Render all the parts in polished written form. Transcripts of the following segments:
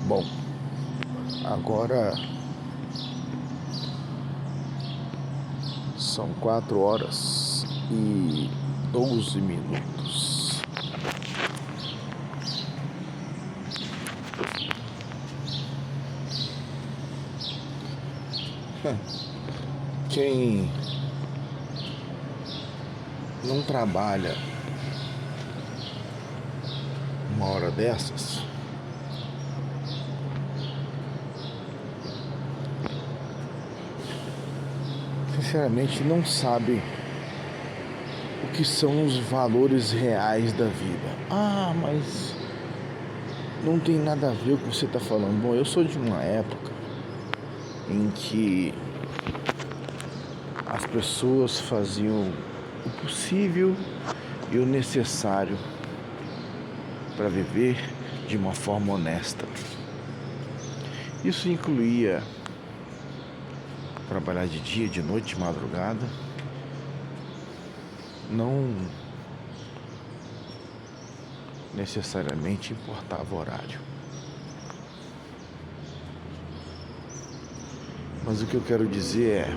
Bom, agora são 4h12. Quem não trabalha uma hora dessas sinceramente não sabe o que são os valores reais da vida. Mas não tem nada a ver com o que você está falando. Bom, eu sou de uma época em que as pessoas faziam o possível e o necessário para viver de uma forma honesta. Isso incluía trabalhar de dia, de noite, de madrugada. Não necessariamente importava o horário. Mas o que eu quero dizer é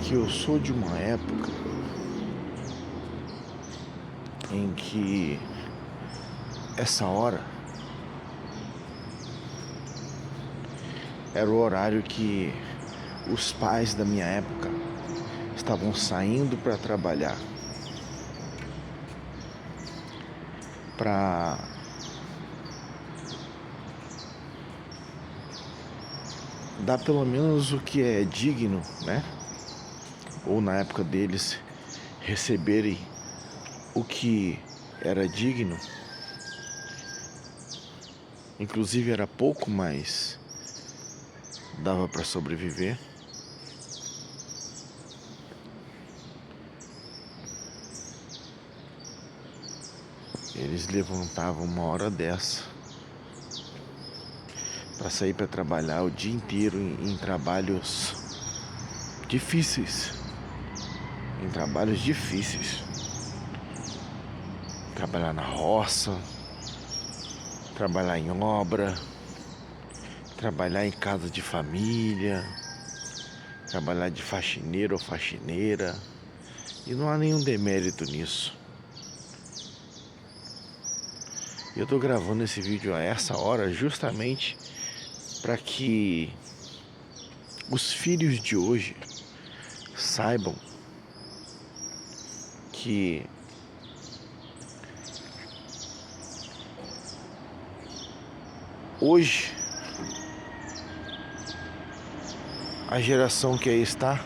que eu sou de uma época em que essa hora era o horário que os pais da minha época estavam saindo para trabalhar, para dar pelo menos o que é digno, né? Ou na época deles receberem o que era digno. Inclusive era pouco, mas dava para sobreviver. Eles levantavam uma hora dessa para sair para trabalhar o dia inteiro em trabalhos difíceis. Trabalhar na roça, trabalhar em obra, trabalhar em casa de família, trabalhar de faxineiro ou faxineira. E não há nenhum demérito nisso. Eu estou gravando esse vídeo a essa hora justamente para que os filhos de hoje saibam que hoje a geração que aí está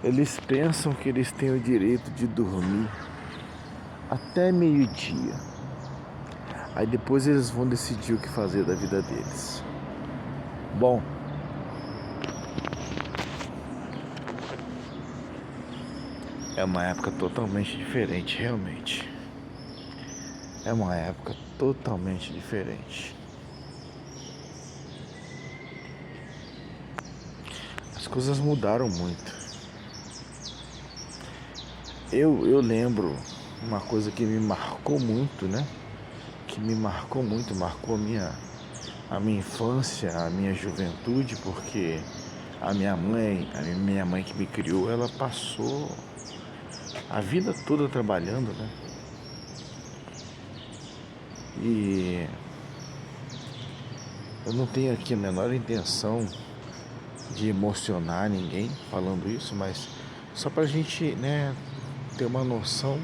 eles pensam que eles têm o direito de dormir até meio-dia. Aí depois eles vão decidir o que fazer da vida deles. Bom, é uma época totalmente diferente, realmente. É uma época totalmente diferente. As coisas mudaram muito. Eu lembro uma coisa que me marcou muito, né? Marcou a minha infância, a minha juventude, porque a minha mãe que me criou, ela passou a vida toda trabalhando, né? E eu não tenho aqui a menor intenção de emocionar ninguém falando isso, mas só pra gente, né, ter uma noção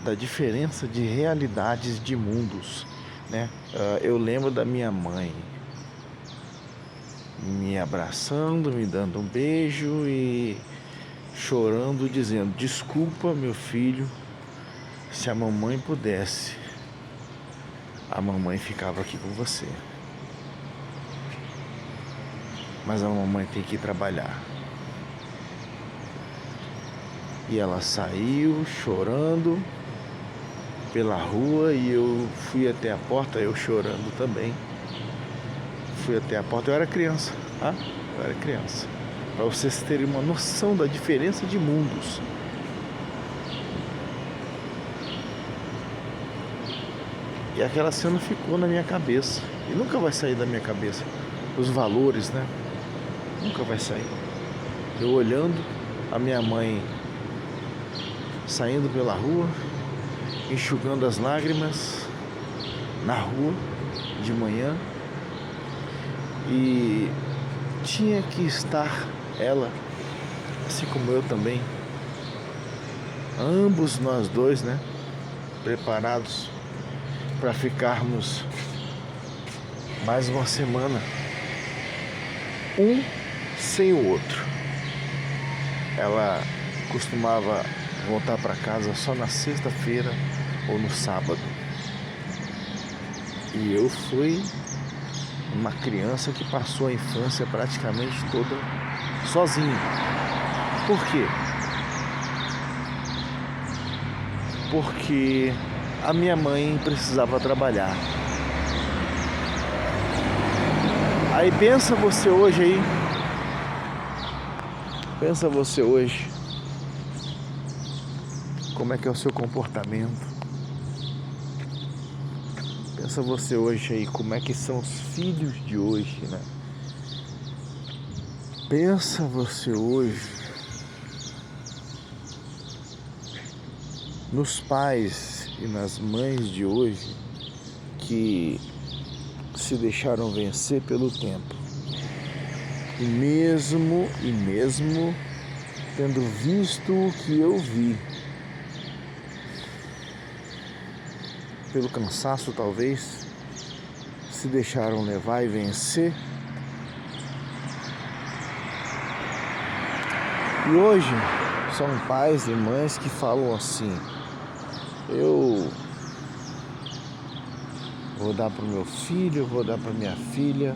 da diferença de realidades de mundos, né? Eu lembro da minha mãe me abraçando, me dando um beijo e chorando, dizendo: desculpa, meu filho, se a mamãe pudesse, a mamãe ficava aqui com você, mas a mamãe tem que ir trabalhar. E ela saiu chorando pela rua e eu fui até a porta, eu chorando também. Fui até a porta, eu era criança, tá? Para vocês terem uma noção da diferença de mundos. E aquela cena ficou na minha cabeça. E nunca vai sair da minha cabeça. Os valores, né? Nunca vai sair. Eu olhando a minha mãe saindo pela rua, enxugando as lágrimas na rua de manhã. E tinha que estar ela, assim como eu também, ambos nós dois, né? Preparados para ficarmos mais uma semana, um sem o outro. Ela costumava voltar para casa só na sexta-feira ou no sábado. E eu fui uma criança que passou a infância praticamente toda sozinho. Por quê? Porque a minha mãe precisava trabalhar. Aí pensa você hoje aí. Pensa você hoje. Como é que é o seu comportamento? Pensa você hoje aí, como é que são os filhos de hoje, né? Pensa você hoje nos pais e nas mães de hoje que se deixaram vencer pelo tempo. E mesmo tendo visto o que eu vi, pelo cansaço talvez, se deixaram levar e vencer. E hoje são pais e mães que falam assim: eu vou dar para o meu filho, vou dar para minha filha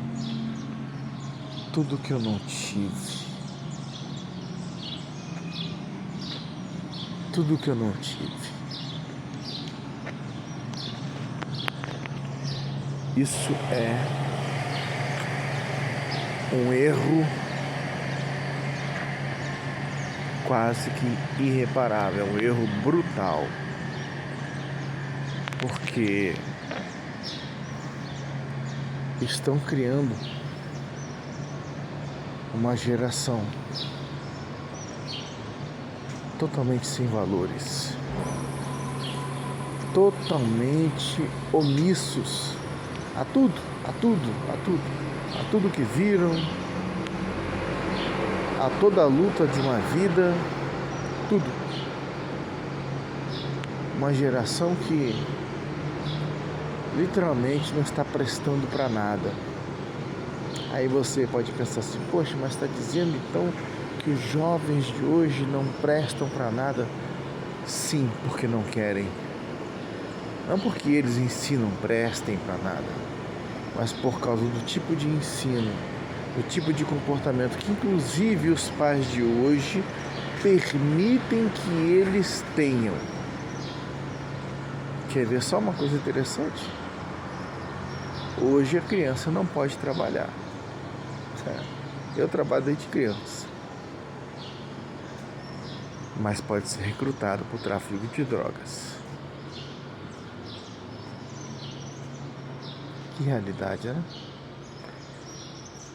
tudo que eu não tive. Tudo que eu não tive. Isso é um erro quase que irreparável, é um erro brutal. Porque estão criando uma geração totalmente sem valores, totalmente omissos a tudo que viram, a toda a luta de uma vida, tudo. Uma geração que literalmente não está prestando para nada. Aí você pode pensar assim: poxa, mas está dizendo então que os jovens de hoje não prestam para nada? Sim, porque não querem. Não porque eles ensinam prestem para nada, mas por causa do tipo de ensino, do tipo de comportamento que inclusive os pais de hoje permitem que eles tenham. Quer ver só uma coisa interessante? Hoje a criança não pode trabalhar. Eu trabalho desde criança, mas pode ser recrutado por tráfico de drogas. Que realidade, né?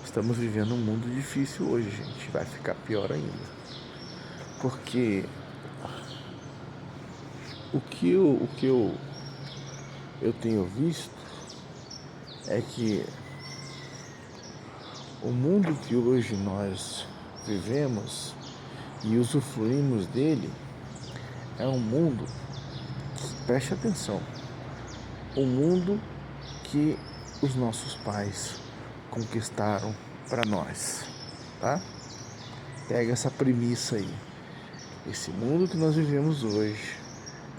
Estamos vivendo um mundo difícil hoje, gente. Vai ficar pior ainda. Porque o que eu tenho visto é que o mundo que hoje nós vivemos e usufruímos dele é um mundo, preste atenção, um mundo que os nossos pais conquistaram para nós, tá? Pega essa premissa aí. Esse mundo que nós vivemos hoje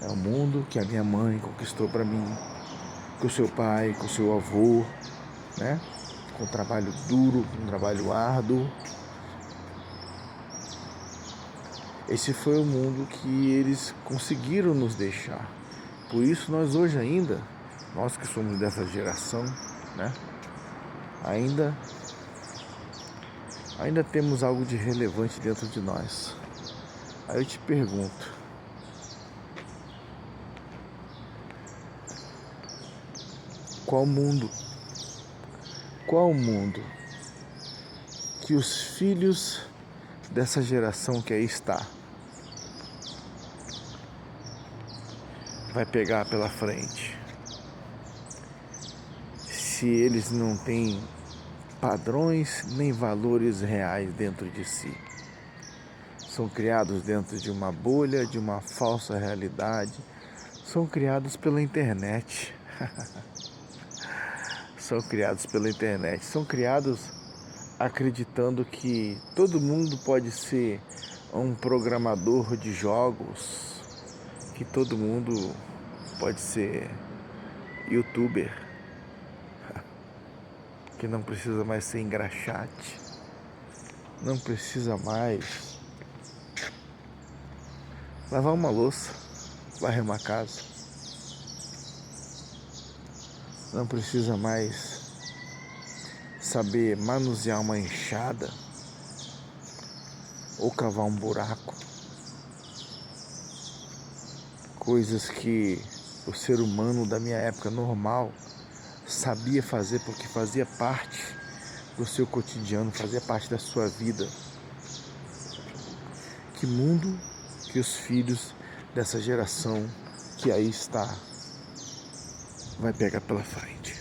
é o mundo que a minha mãe conquistou para mim, com o seu pai, com o seu avô, né? Com trabalho duro, com trabalho árduo. Esse foi o mundo que eles conseguiram nos deixar. Por isso nós hoje ainda, nós que somos dessa geração, né? Ainda temos algo de relevante dentro de nós. Aí eu te pergunto: Qual mundo? Qual mundo que os filhos dessa geração que aí está vai pegar pela frente? Se eles não têm padrões nem valores reais dentro de si. São criados dentro de uma bolha, de uma falsa realidade. São criados pela internet. São criados pela internet. São criados acreditando que todo mundo pode ser um programador de jogos, que todo mundo pode ser youtuber, que não precisa mais ser engraxate, não precisa mais lavar uma louça, varrer uma casa, não precisa mais saber manusear uma enxada ou cavar um buraco. Coisas que o ser humano da minha época normal sabia fazer porque fazia parte do seu cotidiano, fazia parte da sua vida. Que mundo que os filhos dessa geração que aí está vai pegar pela frente?